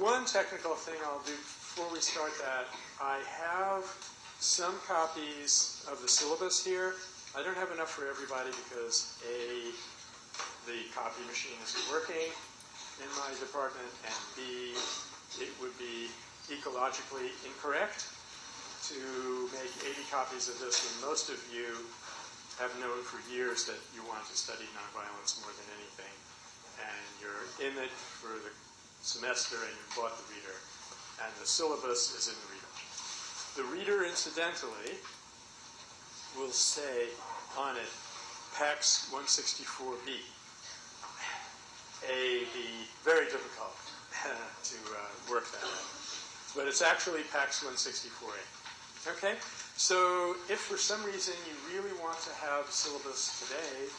one technical thing I'll do before we start that, I have some copies of the syllabus here. I don't have enough for everybody because A, the copy machine isn't working in my department, and B, it would be ecologically incorrect to make 80 copies of this when most of you have known for years that you want to study nonviolence more than anything, and you're in it for the semester and you bought the reader, and the syllabus is in the reader. The reader, incidentally, will say on it, PAX 164B. A, B, very difficult to work that out. But it's actually PAX 164A. Okay? So if for some reason you really want to have a syllabus today,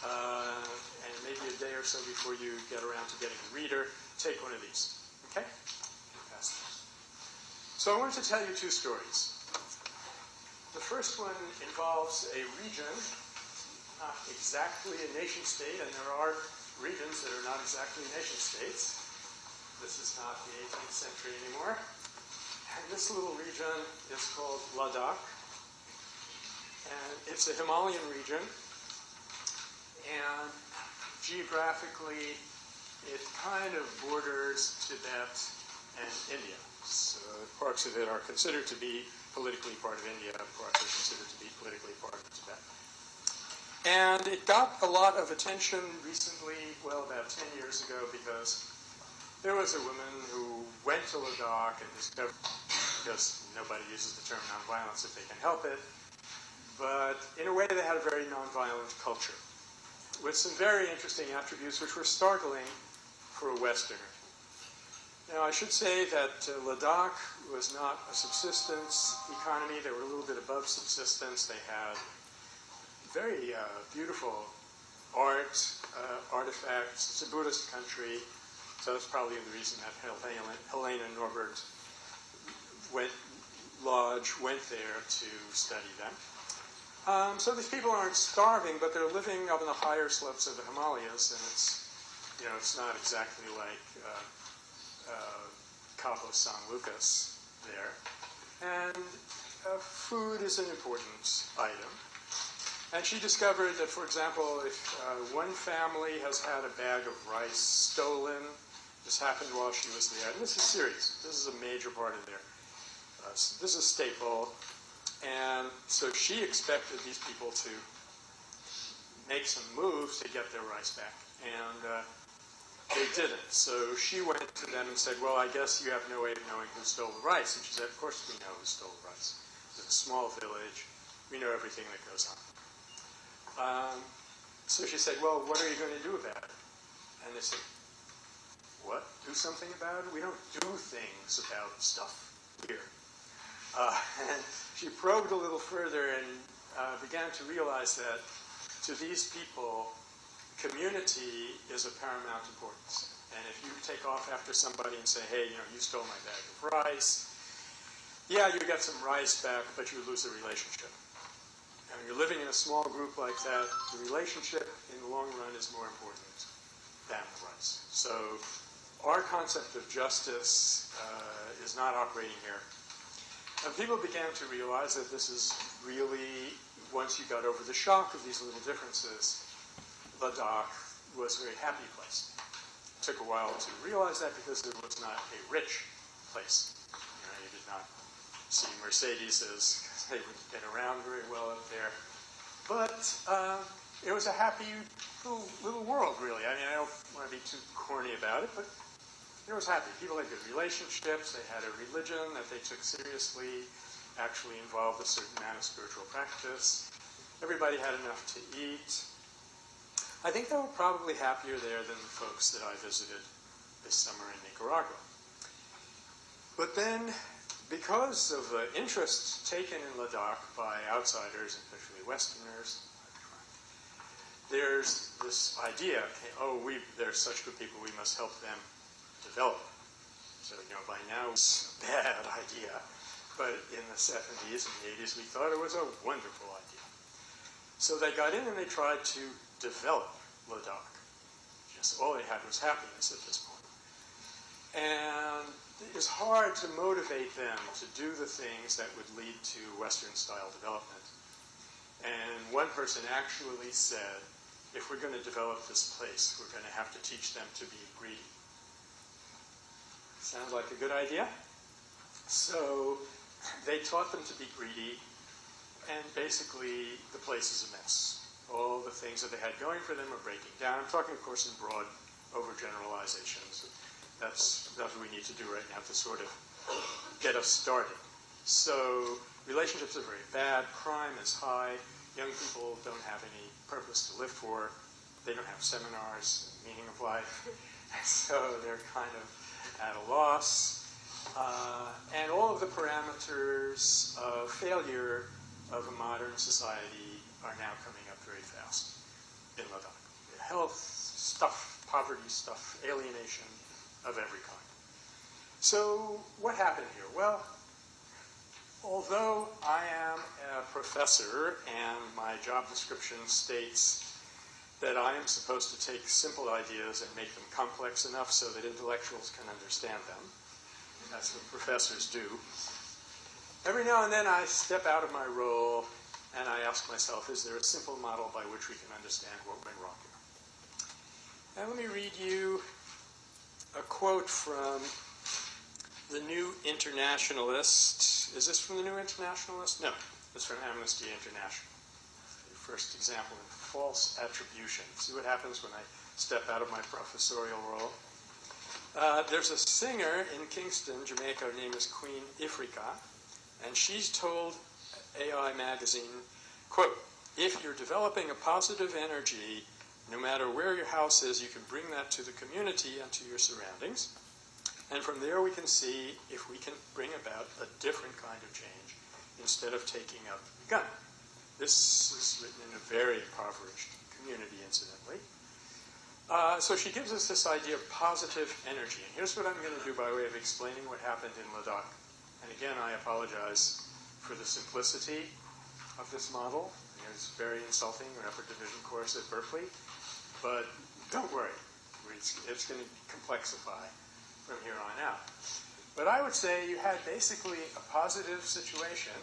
and maybe a day or so before you get around to getting a reader, take one of these. Okay? So I wanted to tell you two stories. The first one involves a region, not exactly a nation state, and there are regions that are not exactly nation states. This is not the 18th century anymore. And this little region is called Ladakh. And it's a Himalayan region. And geographically, it kind of borders Tibet and India. So parts of it are considered to be politically part of India, parts are considered to be politically part of Tibet. And it got a lot of attention recently, well, about 10 years ago, because there was a woman who went to Ladakh and discovered, because nobody uses the term nonviolence if they can help it, but in a way they had a very nonviolent culture with some very interesting attributes which were startling for a Westerner. Now, I should say that Ladakh was not a subsistence economy. They were a little bit above subsistence. They had very beautiful art, artifacts. It's a Buddhist country, so that's probably the reason that Helena Norbert Lodge went there to study them. So these people aren't starving, but they're living up in the higher slopes of the Himalayas, and it's not exactly like Cabo San Lucas there. And food is an important item. And she discovered that, for example, if one family has had a bag of rice stolen, this happened while she was there, and this is serious. This is a major part of this is a staple. And so she expected these people to make some moves to get their rice back. And they didn't. So she went to them and said, well, I guess you have no way of knowing who stole the rice. And she said, of course we know who stole the rice. It's a small village. We know everything that goes on. So she said, well, what are you going to do about it? And they said, what? Do something about it? We don't do things about stuff here. And she probed a little further and began to realize that to these people, community is of paramount importance. And if you take off after somebody and say, hey, you stole my bag of rice, yeah, you get some rice back, but you lose the relationship. And when you're living in a small group like that, the relationship in the long run is more important than the rice. So our concept of justice is not operating here. And people began to realize that this is really, once you got over the shock of these little differences, Ladakh was a very happy place. It took a while to realize that because it was not a rich place. You did not see Mercedeses. They wouldn't get around very well up there. But it was a happy little world, really. I mean, I don't want to be too corny about it, but it was happy. People had good relationships. They had a religion that they took seriously, actually involved a certain amount of spiritual practice. Everybody had enough to eat. I think they were probably happier there than the folks that I visited this summer in Nicaragua. But then, because of the interest taken in Ladakh by outsiders, especially Westerners, there's this idea, okay, they're such good people, we must help them develop. So, by now it's a bad idea, but in the 70s and the 80s, we thought it was a wonderful idea. So they got in and they tried to develop Ladakh. Just all they had was happiness at this point. And it was hard to motivate them to do the things that would lead to Western-style development. And one person actually said, if we're going to develop this place, we're going to have to teach them to be greedy. Sounds like a good idea? So they taught them to be greedy, and basically the place is a mess. All the things that they had going for them are breaking down. I'm talking, of course, in broad overgeneralizations. That's what we need to do right now to sort of get us started. So relationships are very bad. Crime is high. Young people don't have any purpose to live for. They don't have seminars, meaning of life. So they're kind of at a loss. And all of the parameters of failure of a modern society are now coming up very fast in Ladakh. Health stuff, poverty stuff, alienation of every kind. So what happened here? Well, although I am a professor and my job description states that I am supposed to take simple ideas and make them complex enough so that intellectuals can understand them, that's what professors do, every now and then I step out of my role and I ask myself, is there a simple model by which we can understand what went wrong here? And let me read you a quote from the New Internationalist. Is this from the New Internationalist? No, it's from Amnesty International. The first example in false attribution. See what happens when I step out of my professorial role? There's a singer in Kingston, Jamaica. Her name is Queen Ifrika, and she's told AI Magazine, quote, if you're developing a positive energy, no matter where your house is, you can bring that to the community and to your surroundings. And from there we can see if we can bring about a different kind of change instead of taking up the gun. This is written in a very impoverished community, incidentally. So she gives us this idea of positive energy. And here's what I'm going to do by way of explaining what happened in Ladakh. And again, I apologize for the simplicity of this model. It's very insulting, an upper division course at Berkeley. But don't worry, it's going to complexify from here on out. But I would say you had basically a positive situation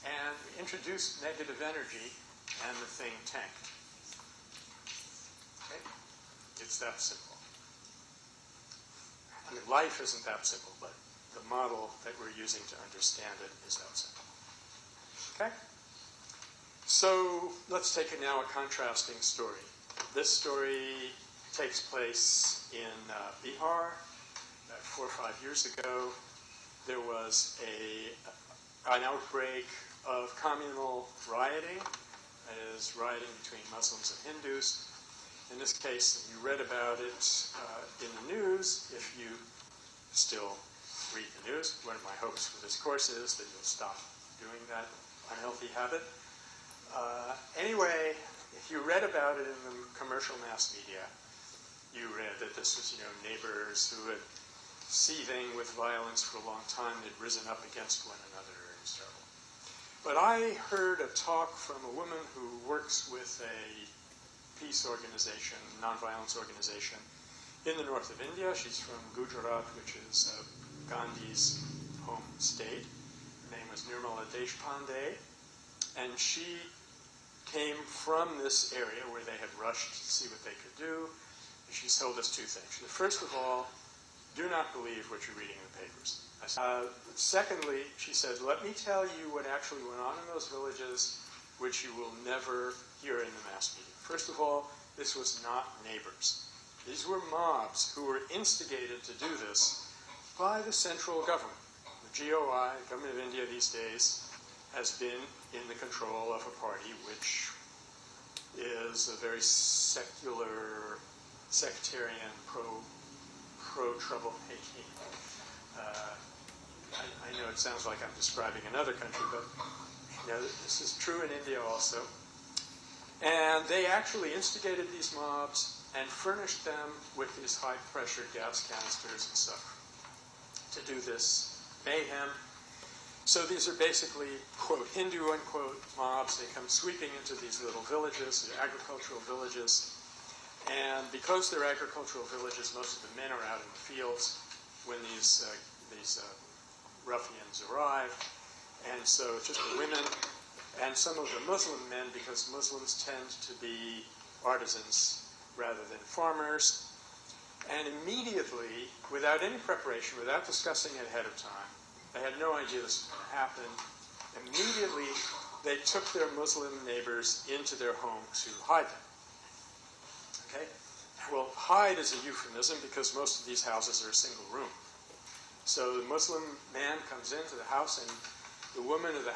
and introduced negative energy, and the thing tanked. Okay? It's that simple. I mean, life isn't that simple, but the model that we're using to understand it is that simple. Okay? So let's take now a contrasting story. This story takes place in Bihar. 4 or 5 years ago, there was an outbreak of communal rioting. That is, rioting between Muslims and Hindus. In this case, you read about it in the news. If you still read the news, one of my hopes for this course is that you'll stop doing that unhealthy habit. Anyway, if you read about it in the commercial mass media, you read that this was, neighbors who had seething with violence for a long time. They'd risen up against one another. It was terrible. But I heard a talk from a woman who works with a peace organization, nonviolence organization, in the north of India. She's from Gujarat, which is Gandhi's home state. Her name was Nirmala Deshpande. And she came from this area where they had rushed to see what they could do. And she told us two things. First of all, do not believe what you're reading in the papers. Secondly, she said, let me tell you what actually went on in those villages, which you will never hear in the mass media. First of all, this was not neighbors. These were mobs who were instigated to do this by the central government. The GOI, Government of India these days, has been in the control of a party which is a very secular, sectarian, pro-troublemaking. I know it sounds like I'm describing another country, but this is true in India also. And they actually instigated these mobs and furnished them with these high-pressure gas canisters and stuff to do this mayhem. So these are basically, quote, Hindu, unquote, mobs. They come sweeping into these little villages, they're agricultural villages. And because they're agricultural villages, most of the men are out in the fields. when these ruffians arrive. And so it's just the women and some of the Muslim men, because Muslims tend to be artisans rather than farmers. And immediately, without any preparation, without discussing it ahead of time, they had no idea this was going to happen. Immediately, they took their Muslim neighbors into their home to hide them. Okay? Well, hide is a euphemism because most of these houses are a single room. So the Muslim man comes into the house, and the woman of the